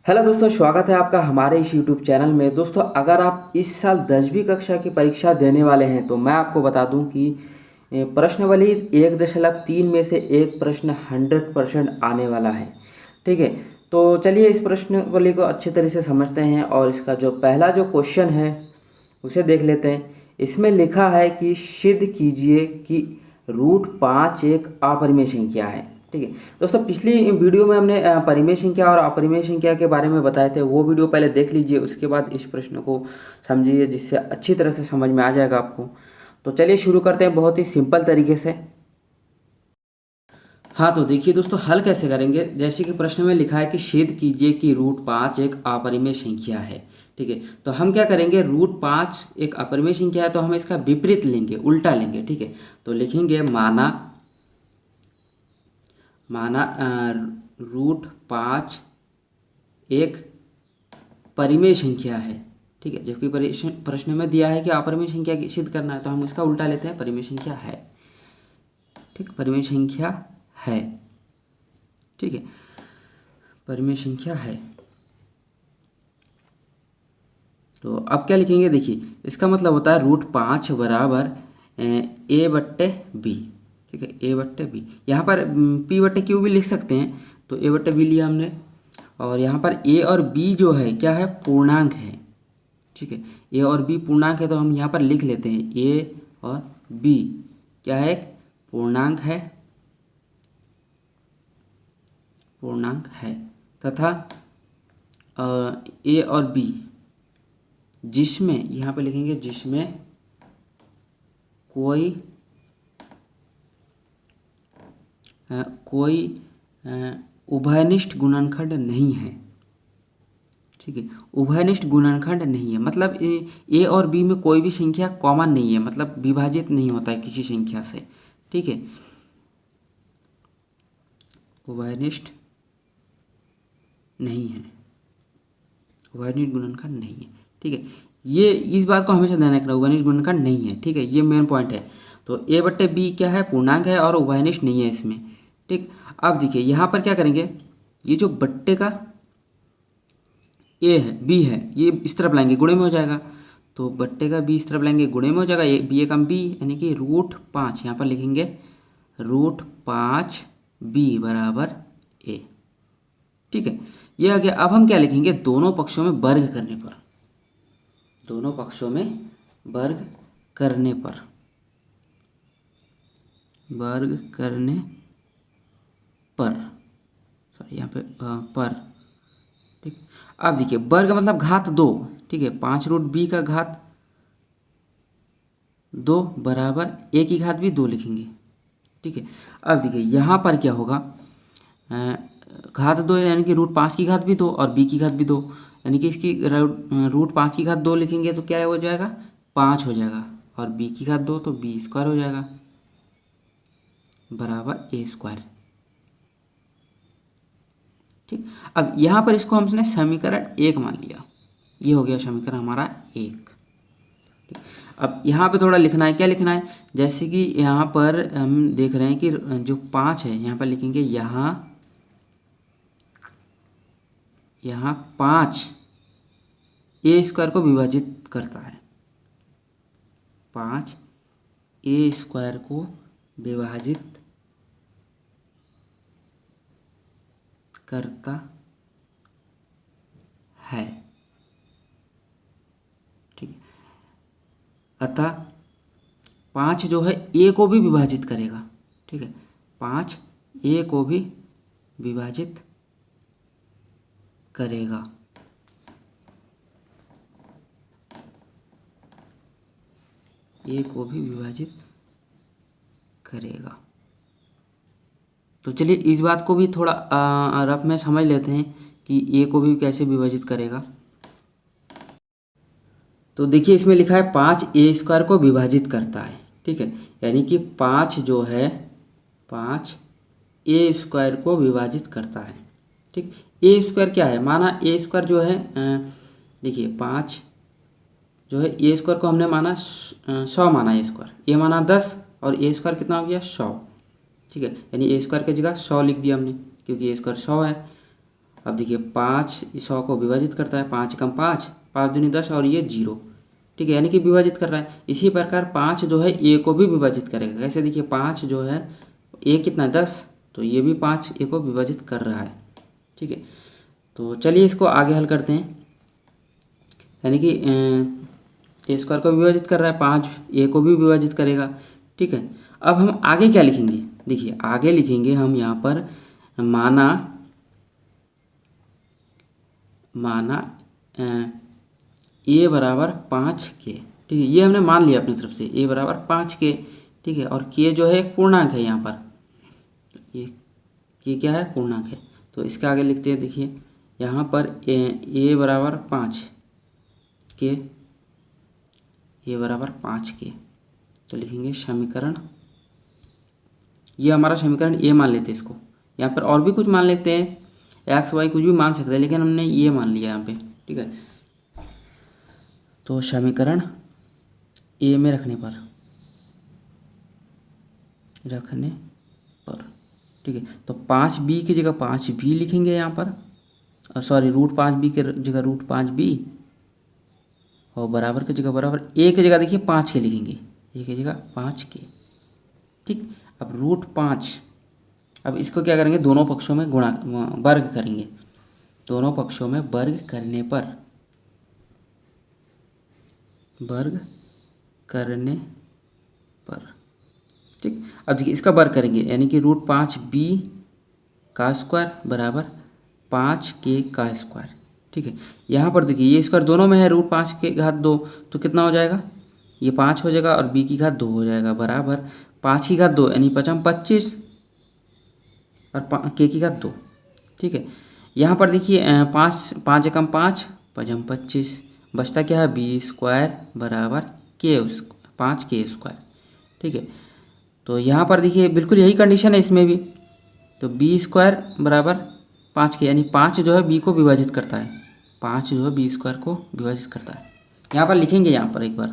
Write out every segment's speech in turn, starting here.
Hello दोस्तों, स्वागत है आपका हमारे इस यूट्यूब चैनल में। दोस्तों, अगर आप इस साल 10वीं कक्षा की परीक्षा देने वाले हैं तो मैं आपको बता दूं कि प्रश्नावली 1.3 में से एक प्रश्न 100% आने वाला है। ठीक है, तो चलिए इस प्रश्नावली को अच्छे तरह से समझते हैं और इसका जो पहला जो क्वेश्चन है उसे देख लेते हैं। इसमें लिखा है कि सिद्ध कीजिए कि √5 एक अपरिमेय संख्या है। ठीक है दोस्तों, पिछली वीडियो में हमने परिमेय संख्या और अपरिमेय संख्या के बारे में बताए थे। वो वीडियो पहले देख लीजिए, उसके बाद इस प्रश्न को समझिए, जिससे अच्छी तरह से समझ में आ जाएगा आपको। तो चलिए शुरू करते हैं बहुत ही सिंपल तरीके से। हाँ, तो देखिए दोस्तों, हल कैसे करेंगे। जैसे कि प्रश्न में लिखा है कि सिद्ध कीजिए कि √5 एक अपरिमेय संख्या है। ठीक है, तो हम क्या करेंगे, √5 एक अपरिमेय संख्या है तो हम इसका विपरीत लेंगे, उल्टा लेंगे। ठीक है, तो लिखेंगे माना माना √5 एक परिमेय संख्या है। ठीक है, जबकि प्रश्न में दिया है कि अपरिमेय संख्या की सिद्ध करना है, तो हम इसका उल्टा लेते हैं, परिमेय संख्या है। ठीक, परिमेय संख्या है। ठीक है, परिमेय संख्या है। तो अब क्या लिखेंगे, देखिए इसका मतलब होता है √5 बराबर a/b। ठीक है, a/b। यहाँ पर p/q भी लिख सकते हैं, तो a/b लिया हमने। और यहाँ पर a और b जो है क्या है, पूर्णांक है। ठीक है, a और b पूर्णांक है, तो हम यहाँ पर लिख लेते हैं a और b क्या है, एक पूर्णांक है, पूर्णांक है। तथा a और b जिसमें, यहाँ पे लिखेंगे जिसमें कोई कोई उभयनिष्ठ गुणनखंड नहीं है। ठीक है, उभयनिष्ठ गुणनखंड नहीं है मतलब ए और बी में कोई भी संख्या कॉमन नहीं है, मतलब विभाजित नहीं होता है किसी संख्या से। ठीक है, उभयनिष्ठ नहीं है, उभयनिष्ठ गुणनखंड नहीं है। ठीक है, ये इस बात को हमेशा ध्यान रखना, उभयनिष्ठ गुणनखंड नहीं है। ठीक है, ये मेन पॉइंट है। तो a/b क्या है, पूर्णांक है और उभयनिष्ठ नहीं है इसमें। ठीक, अब देखिए यहाँ पर क्या करेंगे, ये जो बट्टे का a है, b है, ये इस तरफ लाएंगे, गुणे में हो जाएगा। तो बट्टे का b इस तरफ लाएंगे, गुणे में हो जाएगा। ये b एकम b यानी कि √5, यहाँ पर लिखेंगे √5b बराबर a। ठीक है, ये आ गया। अब हम क्या लिखेंगे, दोनों पक्षों में वर्ग करने पर, दोनों पक्षों में वर्ग करने पर, वर्ग करने पर, सॉरी यहाँ पे पर। ठीक, अब देखिए वर्ग मतलब घात 2। ठीक है, 5√b का घात 2 बराबर a की घात भी 2 लिखेंगे। ठीक है, अब देखिए यहाँ पर क्या होगा, घात 2 यानी कि √5 की घात भी 2 और b की घात भी 2, यानी कि इसकी √5 की घात 2 लिखेंगे तो क्या हो जाएगा, 5 हो जाएगा। और b की घात 2 तो b² हो जाएगा बराबर a²। ठीक, अब यहाँ पर इसको हमने समीकरण 1 मान लिया, ये हो गया समीकरण हमारा 1। ठीक, अब यहाँ पे थोड़ा लिखना है, क्या लिखना है, जैसे कि यहाँ पर हम देख रहे हैं कि जो 5 है, यहाँ पर लिखेंगे यहाँ 5 a² को विभाजित करता है, 5 a² को विभाजित करता है। ठीक, अतः 5 जो है a को भी विभाजित करेगा। ठीक है, 5 a को भी विभाजित करेगा। a को भी विभाजित करेगा। तो चलिए इस बात को भी थोड़ा रफ में समझ लेते हैं कि a को भी कैसे विभाजित करेगा। तो देखिए इसमें लिखा है 5 a² को विभाजित करता है। ठीक है, यानी कि 5 जो है, 5 a² को विभाजित करता है। ठीक, a² क्या है, माना a² जो है, देखिए 5 जो है a² को हमने माना 100 माना, a माना 10 और a² कितना हो गया, 100। ठीक है, यानी a² की जगह 100 लिख दिया हमने, क्योंकि a² 100 है। अब देखिए 5 100 को विभाजित करता है, 5 कम 5, 5 दूनी 10 और ये 0, ठीक है, यानी कि विभाजित कर रहा है। इसी प्रकार 5 जो है ए को भी विभाजित करेगा। कैसे? देखिए 5 जो है ए कितना 10, तो ये भी 5 ए को विभाजित कर रहा है, ठीक है। तो चलिए इसको आगे हल करते हैं, यानी कि ए स्क्वायर को विभाजित कर रहा है, 5 ए को भी विभाजित करेगा, ठीक है। अब हम आगे क्या लिखेंगे? देखिए आगे लिखेंगे हम यहाँ पर माना ए बराबर 5 के, ठीक है, ये हमने मान लिया अपनी तरफ से, ए बराबर 5 के, ठीक है। और के जो है एक पूर्णांक है यहाँ पर, ये क्या है? पूर्णांक है। तो इसके आगे लिखते हैं, देखिए यहाँ पर ए बराबर 5 के, ए बराबर 5 के, तो लिखेंगे समीकरण, ये हमारा समीकरण ए मान लेते हैं इसको। यहाँ पर और भी कुछ मान लेते हैं, एक्स वाई कुछ भी मान सकते हैं, लेकिन हमने ये मान लिया यहाँ पे, ठीक है। तो समीकरण ए में रखने पर, ठीक है, तो 5b की जगह 5b लिखेंगे यहाँ पर, सॉरी √5b की जगह √5b, और बराबर की जगह बराबर, ए की जगह देखिए 5 के लिखेंगे, ए की जगह 5 के, ठीक। अब √5, अब इसको क्या करेंगे? दोनों पक्षों में वर्ग करेंगे, दोनों पक्षों में वर्ग करने पर, ठीक। अब देखिए इसका वर्ग करेंगे, यानी कि √5b का स्क्वायर बराबर 5k का स्क्वायर, ठीक है। यहाँ पर देखिए ये स्क्वायर दोनों में है, √5 के घात 2, तो कितना हो जाएगा? ये 5 हो जाएगा और b की घात 2 हो जाएगा, बराबर 5 की घात 2 यानी 5 25 और k की घात 2, ठीक है। यहाँ पर देखिए 5 एकम 5, 5 25, बचता क्या है? b स्क्वायर बराबर 5k स्क्वायर, ठीक है। तो यहाँ पर देखिए बिल्कुल यही कंडीशन है इसमें भी, तो b स्क्वायर बराबर 5k, यानी 5 जो है b को विभाजित करता है, 5 जो है b स्क्वायर को विभाजित करता है। यहाँ पर लिखेंगे, यहाँ पर एक बार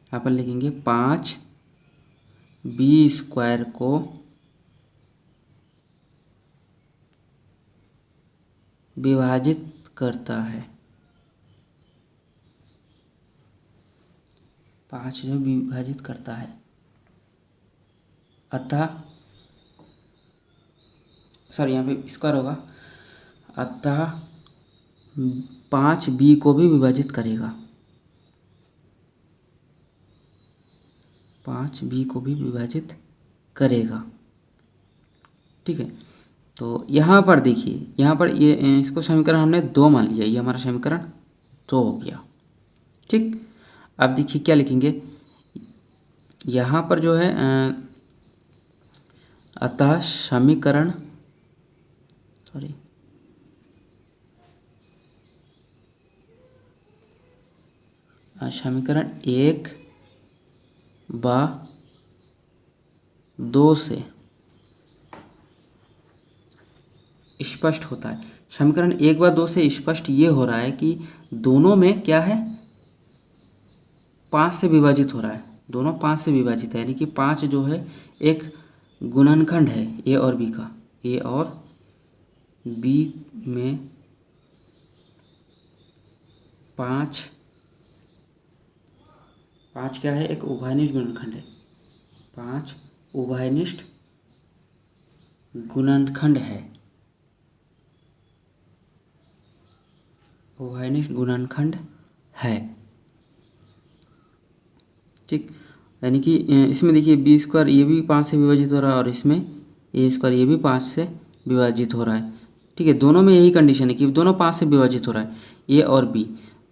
यहाँ पर लिखेंगे 5 b स्क्वायर को विभाजित करता है, 5 जो विभाजित करता है, अतः सॉरी यहाँ पे स्क्वायर होगा, अतः 5b को भी विभाजित करेगा, 5b को भी विभाजित करेगा, ठीक है। तो यहाँ पर देखिए, यहाँ पर ये इसको समीकरण हमने 2 मान लिया, ये हमारा समीकरण 2 हो गया, ठीक। अब देखिए क्या लिखेंगे यहाँ पर जो है, अतः समीकरण समीकरण 1 व 2 से स्पष्ट होता है। समीकरण 1 व 2 से स्पष्ट ये हो रहा है कि दोनों में क्या है? 5 से विभाजित हो रहा है, दोनों 5 से विभाजित है, यानी कि 5 जो है एक गुणनखंड है ए और बी का, ए और बी में 5 क्या है? एक उभयनिष्ठ गुणनखंड है, 5 उभयनिष्ठ गुणनखंड है, उभयनिष्ठ गुणनखंड है, ठीक। यानी कि इसमें देखिए बी स्क्वायर ये भी 5 से विभाजित हो रहा है और इसमें ए स्क्वायर ये भी 5 से विभाजित हो रहा है, ठीक है। दोनों में यही कंडीशन है कि दोनों 5 से विभाजित हो रहा है, ए और बी,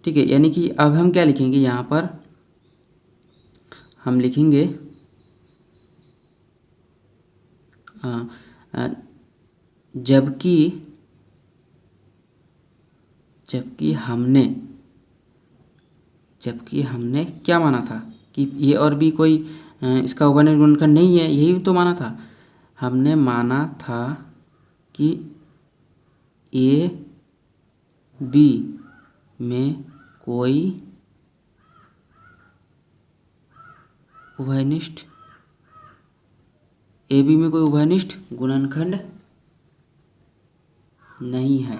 ठीक है। यानी कि अब हम क्या लिखेंगे यहाँ पर? हम लिखेंगे जबकि हमने क्या माना था कि ए और बी कोई इसका उभयनिष्ठ गुणनखंड नहीं है, यही तो माना था। हमने माना था कि ए बी में कोई उभयनिष्ठ गुणनखंड नहीं है।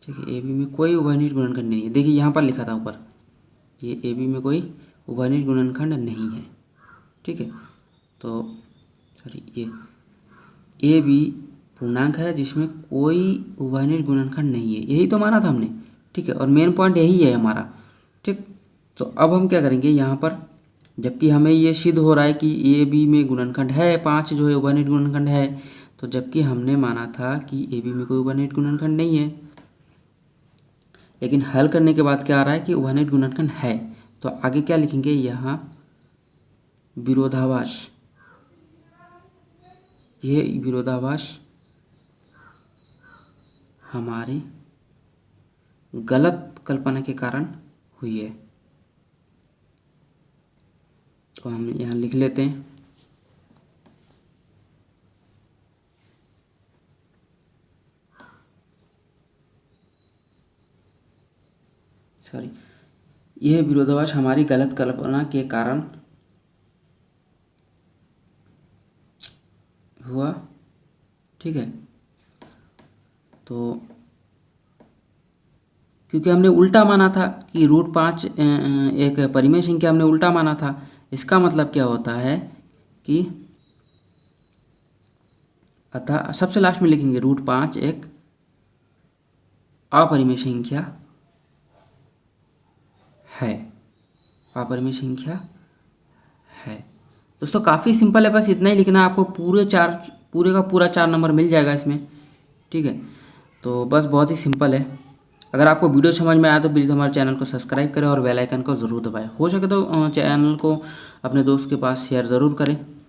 ठीक है, ए बी में कोई उभयनिष्ठ गुणनखंड नहीं है। देखिए यहाँ पर लिखा था ऊपर, ये ए बी में कोई उभयनिष्ठ गुणनखंड नहीं है। ठीक है, तो सॉरी, ये ए बी पूर्णांक है जिसमें कोई उभयनिष्ठ गुणनखंड नहीं है, यही तो माना था हमने। ठीक है, और मेन पॉइंट यही है हमारा। ठीक, तो अब हम क्या करेंगे यहाँ पर, जबकि हमें ये सिद्ध हो रहा है कि ए बी में गुणनखंड है 5 जो है उभयनिष्ठ गुणनखंड है, तो जबकि हमने माना था कि ए बी में कोई उभयनिष्ठ गुणनखंड नहीं है, लेकिन हल करने के बाद क्या आ रहा है कि उभयनिष्ठ गुणनखंड है। तो आगे क्या लिखेंगे यहाँ, विरोधाभास। ये विरोधाभास हमारी गलत कल्पना के कारण हुई है। तो हम यहाँ लिख लेते हैं, सॉरी, यह विरोधाभास हमारी गलत कल्पना के कारण हुआ। ठीक है, तो क्योंकि हमने उल्टा माना था कि √5 एक परिमेय संख्या, हमने उल्टा माना था। इसका मतलब क्या होता है कि अतः सबसे लास्ट में लिखेंगे √5 एक अपरिमेय संख्या है, अपरिमेय संख्या है। दोस्तों काफ़ी सिंपल है, बस इतना ही लिखना है आपको। पूरे का पूरा 4 नंबर मिल जाएगा इसमें। ठीक है, तो बस बहुत ही सिंपल है। अगर आपको वीडियो समझ में आया तो प्लीज़ हमारे चैनल को सब्सक्राइब करें और बेल आइकन को ज़रूर दबाएं। हो सके तो चैनल को अपने दोस्त के पास शेयर ज़रूर करें।